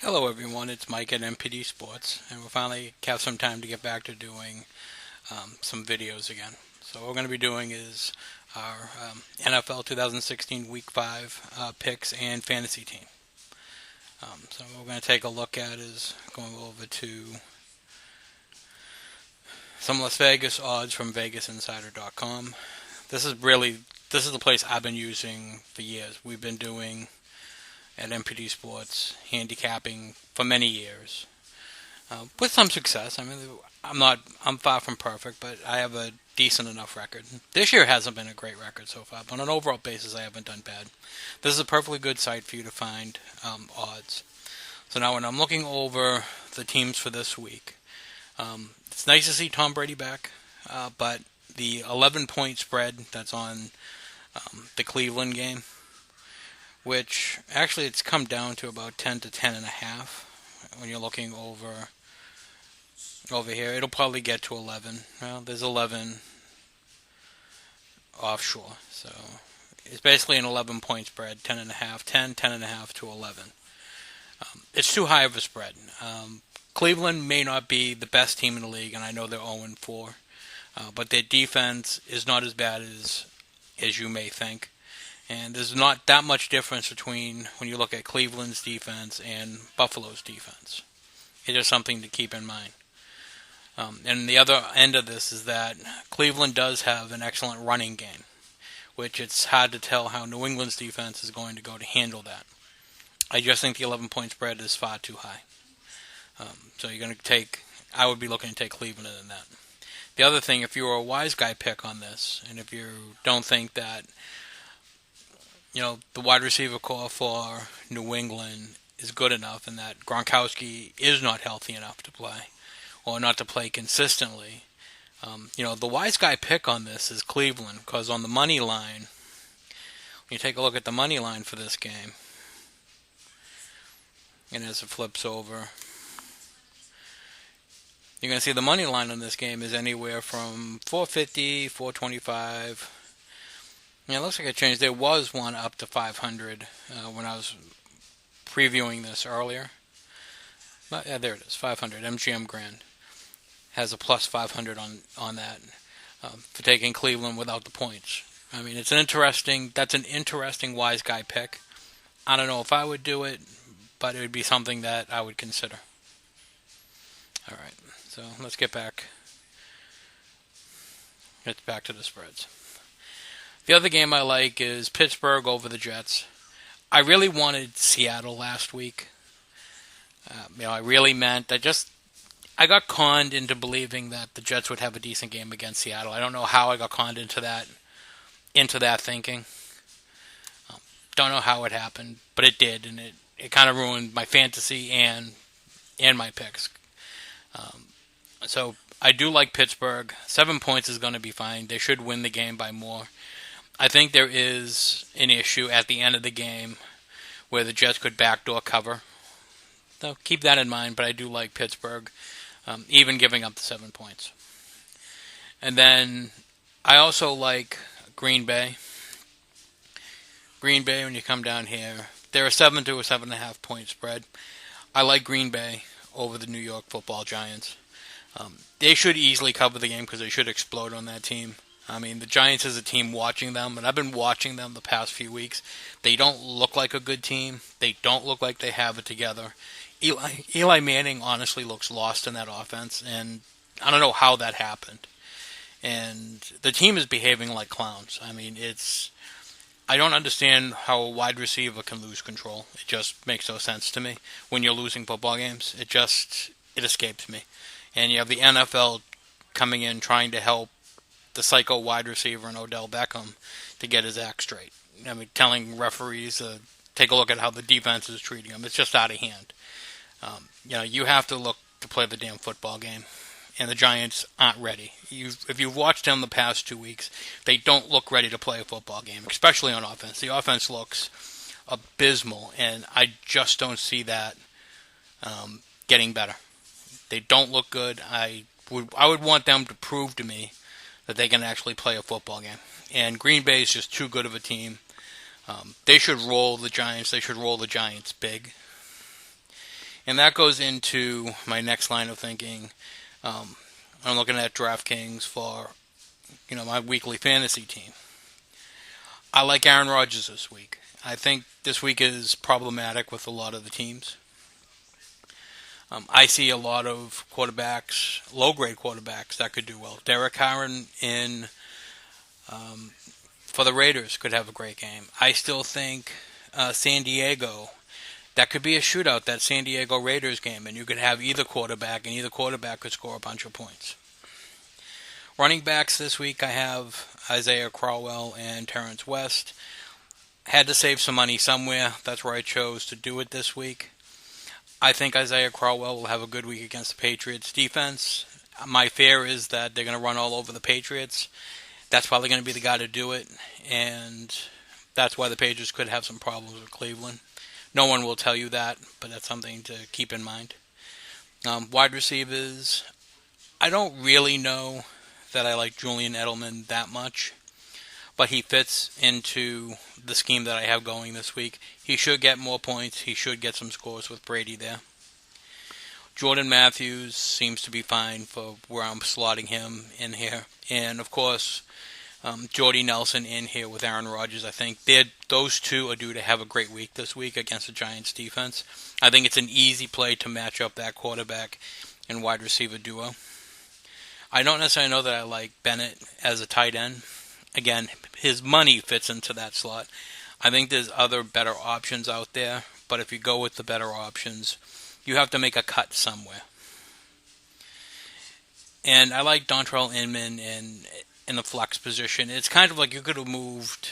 Hello everyone, it's Mike at MPD Sports, and we'll finally have some time to get back to doing some videos again. So what we're going to be doing is our NFL 2016 Week 5 picks and fantasy team. So what we're going to take a look at is going over to some Las Vegas odds from VegasInsider.com. This is the place I've been using for years. We've been doing at MPD Sports handicapping for many years, with some success. I mean, I'm far from perfect, but I have a decent enough record. This year hasn't been a great record so far, but on an overall basis, I haven't done bad. This is a perfectly good site for you to find odds. So now when I'm looking over the teams for this week, it's nice to see Tom Brady back, but the 11-point spread that's on the Cleveland game, which actually it's come down to about 10 to 10 and a half when you're looking over here. It'll probably get to 11. Well, there's 11 offshore, so it's basically an 11-point spread, 10 and a half, 10, 10 and a half to 11. It's too high of a spread. Cleveland may not be the best team in the league, and I know they're 0-4, but their defense is not as bad as you may think. And there's not that much difference between when you look at Cleveland's defense and Buffalo's defense. It's just something to keep in mind. And the other end of this is that Cleveland does have an excellent running game, which it's hard to tell how New England's defense is going to go to handle that. I just think the 11-point spread is far too high. So I would be looking to take Cleveland in that. The other thing, if you were a wise guy pick on this, and if you don't think that the wide receiver core for New England is good enough and that Gronkowski is not healthy enough to play or not to play consistently. The wise guy pick on this is Cleveland, because on the money line, when you take a look at the money line for this game, and as it flips over, you're going to see the money line on this game is anywhere from 450, 425. Yeah, it looks like it changed. There was one up to 500 when I was previewing this earlier. But yeah, there it is, 500. MGM Grand has a plus 500 on that for taking Cleveland without the points. I mean, that's an interesting wise guy pick. I don't know if I would do it, but it would be something that I would consider. All right, so let's get back to the spreads. The other game I like is Pittsburgh over the Jets. I really wanted Seattle last week. I really meant I got conned into believing that the Jets would have a decent game against Seattle. I don't know how I got conned into that thinking. Don't know how it happened, but it did, and it kind of ruined my fantasy and my picks. So I do like Pittsburgh. 7 points is going to be fine. They should win the game by more. I think there is an issue at the end of the game where the Jets could backdoor cover. So keep that in mind, but I do like Pittsburgh, even giving up the 7 points. And then I also like Green Bay. Green Bay, when you come down here, they're a 7 to a 7.5 point spread. I like Green Bay over the New York Football Giants. They should easily cover the game because they should explode on that team. I mean, the Giants as a team, watching them, and I've been watching them the past few weeks, they don't look like a good team. They don't look like they have it together. Eli Manning honestly looks lost in that offense, and I don't know how that happened. And the team is behaving like clowns. I mean, I don't understand how a wide receiver can lose control. It just makes no sense to me. When you're losing football games, it escapes me. And you have the NFL coming in trying to help the psycho wide receiver and Odell Beckham to get his act straight. I mean, telling referees to take a look at how the defense is treating him. It's just out of hand. You have to look to play the damn football game, and the Giants aren't ready. If you've watched them the past 2 weeks, they don't look ready to play a football game, especially on offense. The offense looks abysmal, and I just don't see that getting better. They don't look good. I would want them to prove to me that they can actually play a football game. And Green Bay is just too good of a team. They should roll the Giants. They should roll the Giants big. And that goes into my next line of thinking. I'm looking at DraftKings for, my weekly fantasy team. I like Aaron Rodgers this week. I think this week is problematic with a lot of the teams. I see a lot of quarterbacks, low-grade quarterbacks, that could do well. Derek Carr for the Raiders could have a great game. I still think San Diego, that could be a shootout, that San Diego Raiders game, and you could have either quarterback, and either quarterback could score a bunch of points. Running backs this week, I have Isaiah Crowell and Terrence West. Had to save some money somewhere. That's where I chose to do it this week. I think Isaiah Crowell will have a good week against the Patriots defense. My fear is that they're going to run all over the Patriots. That's probably going to be the guy to do it, and that's why the Patriots could have some problems with Cleveland. No one will tell you that, but that's something to keep in mind. Wide receivers, I don't really know that I like Julian Edelman that much, but he fits into the scheme that I have going this week. He should get more points. He should get some scores with Brady there. Jordan Matthews seems to be fine for where I'm slotting him in here. And, of course, Jordy Nelson in here with Aaron Rodgers. I think those two are due to have a great week this week against the Giants defense. I think it's an easy play to match up that quarterback and wide receiver duo. I don't necessarily know that I like Bennett as a tight end. Again, his money fits into that slot. I think there's other better options out there, but if you go with the better options, you have to make a cut somewhere. And I like Dontrell Inman in the flex position. It's kind of like you could have moved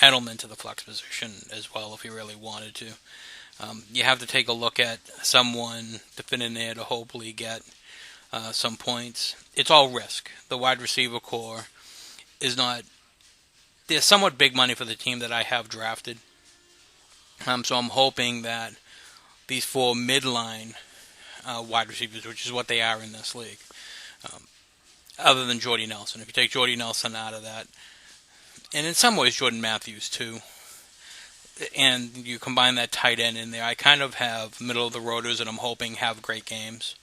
Edelman to the flex position as well if you really wanted to. You have to take a look at someone to fit in there to hopefully get some points. It's all risk. The wide receiver core is not... There's somewhat big money for the team that I have drafted. So I'm hoping that these four midline wide receivers, which is what they are in this league, other than Jordy Nelson. If you take Jordy Nelson out of that, and in some ways Jordan Matthews too, and you combine that tight end in there, I kind of have middle-of-the-roaders that I'm hoping have great games.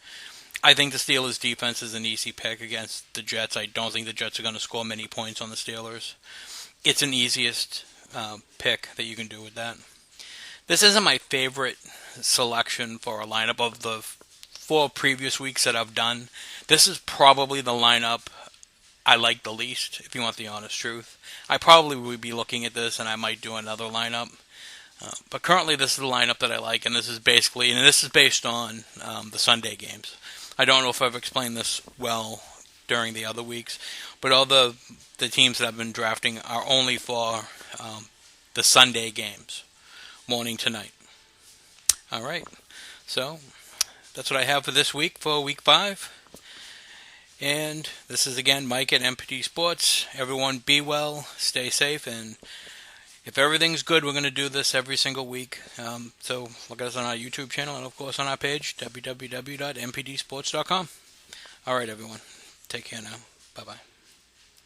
I think the Steelers' defense is an easy pick against the Jets. I don't think the Jets are going to score many points on the Steelers. It's an easiest pick that you can do with that. This isn't my favorite selection for a lineup of the 4 previous weeks that I've done. This is probably the lineup I like the least, if you want the honest truth. I probably would be looking at this and I might do another lineup. But currently this is the lineup that I like, and this is based on the Sunday games. I don't know if I've explained this well during the other weeks, but all the teams that I've been drafting are only for the Sunday games, morning to night. All right, so that's what I have for this week, for Week 5. And this is, again, Mike at MPD Sports. Everyone be well, stay safe, and if everything's good, we're going to do this every single week. So look at us on our YouTube channel and, of course, on our page, www.mpdsports.com. All right, everyone. Take care now. Bye-bye.